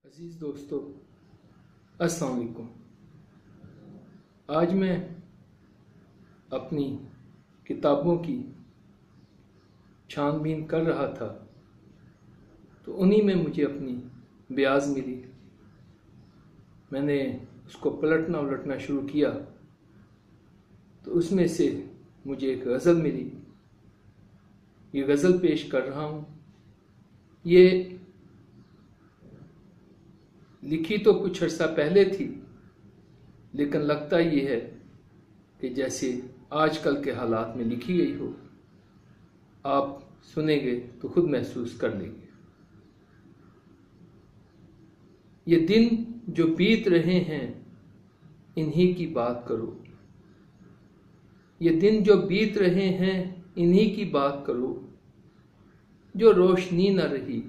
अजीज़ दोस्तों, अस्सलाम वालेकुम। आज मैं अपनी किताबों की छानबीन कर रहा था तो उन्हीं में मुझे अपनी ब्याज मिली। मैंने उसको पलटना उलटना शुरू किया तो उसमें से मुझे एक गज़ल मिली। ये गज़ल पेश कर रहा हूँ। ये लिखी तो कुछ अर्सा पहले थी, लेकिन लगता ये है कि जैसे आजकल के हालात में लिखी गई हो। आप सुनेंगे तो खुद महसूस कर लेंगे। ये दिन जो बीत रहे हैं इन्हीं की बात करो। ये दिन जो बीत रहे हैं इन्हीं की बात करो। जो रोशनी न रही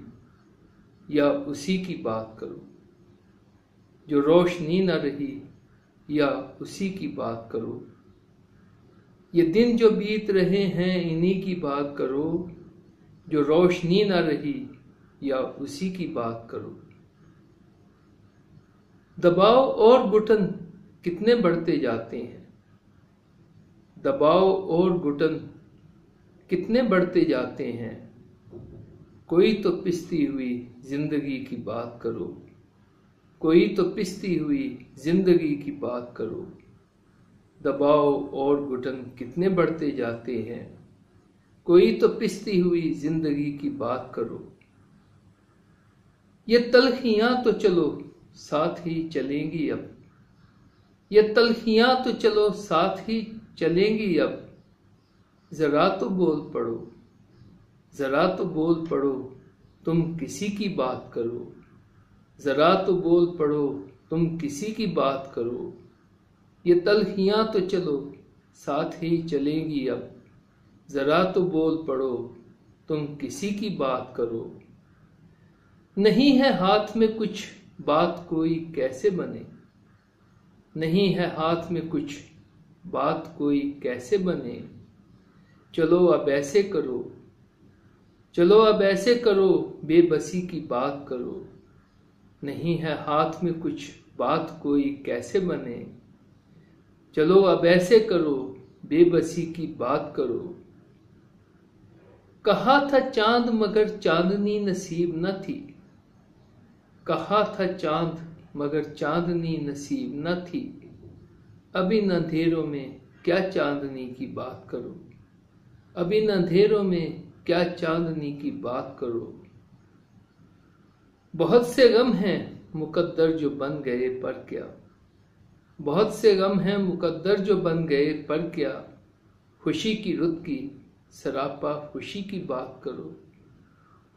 या उसी की बात करो। जो रोशनी न रही या उसी की बात करो। ये दिन जो बीत रहे हैं इन्हीं की बात करो। जो रोशनी न रही या उसी की बात करो। दबाव और घुटन कितने बढ़ते जाते हैं। दबाव और घुटन कितने बढ़ते जाते हैं। कोई तो पिसती हुई जिंदगी की बात करो। कोई तो पिसती हुई जिंदगी की बात करो। दबाव और घुटन कितने बढ़ते जाते हैं। कोई तो पिसती हुई जिंदगी की बात करो। ये तलखियां तो चलो साथ ही चलेंगी अब। ये तलखियां तो चलो साथ ही चलेंगी अब। जरा तो बोल पड़ो, जरा तो बोल पड़ो, तुम किसी की बात करो। जरा तो बोल पड़ो, तुम किसी की बात करो। ये तलखियां तो चलो साथ ही चलेंगी अब। जरा तो बोल पड़ो, तुम किसी की बात करो। नहीं है हाथ में कुछ बात कोई कैसे बने। नहीं है हाथ में कुछ बात कोई कैसे बने। चलो अब ऐसे करो, चलो अब ऐसे करो, बेबसी की बात करो। नहीं है हाथ में कुछ बात कोई कैसे बने। चलो अब ऐसे करो, बेबसी की बात करो। कहा था चांद मगर चांदनी नसीब न थी। कहा था चांद मगर चांदनी नसीब न थी। अब इन अंधेरों में क्या चांदनी की बात करो। अब इन अंधेरों में क्या चांदनी की बात करो। बहुत से गम हैं मुकद्दर जो बन गए पर क्या। बहुत से गम हैं मुकद्दर जो बन गए पर क्या। खुशी की रुत की सरापा खुशी की बात करो।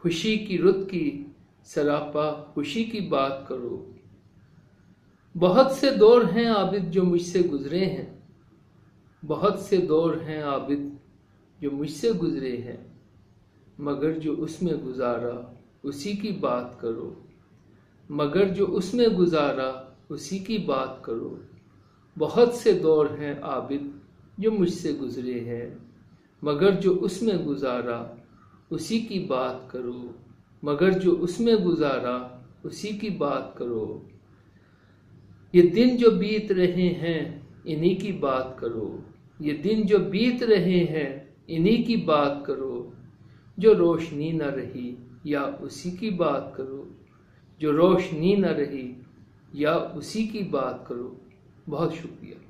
खुशी की रुत की सरापा खुशी की बात करो। बहुत से दौर हैं आबिद जो मुझसे गुजरे हैं। बहुत से दौर हैं आबिद जो मुझसे गुजरे हैं। मगर जो उसमें गुजारा उसी की बात करो। मगर जो उसमें गुजारा उसी की बात करो। बहुत से दौर हैं आबिद जो मुझसे गुजरे हैं। मगर जो उसमें गुजारा उसी की बात करो। मगर जो उसमें गुजारा उसी की बात करो। ये दिन जो बीत रहे हैं इन्हीं की बात करो। ये दिन जो बीत रहे हैं इन्हीं की बात करो। जो रोशनी न रही या उसी की बात करो। जो रोशनी न रही या उसी की बात करो। बहुत शुक्रिया।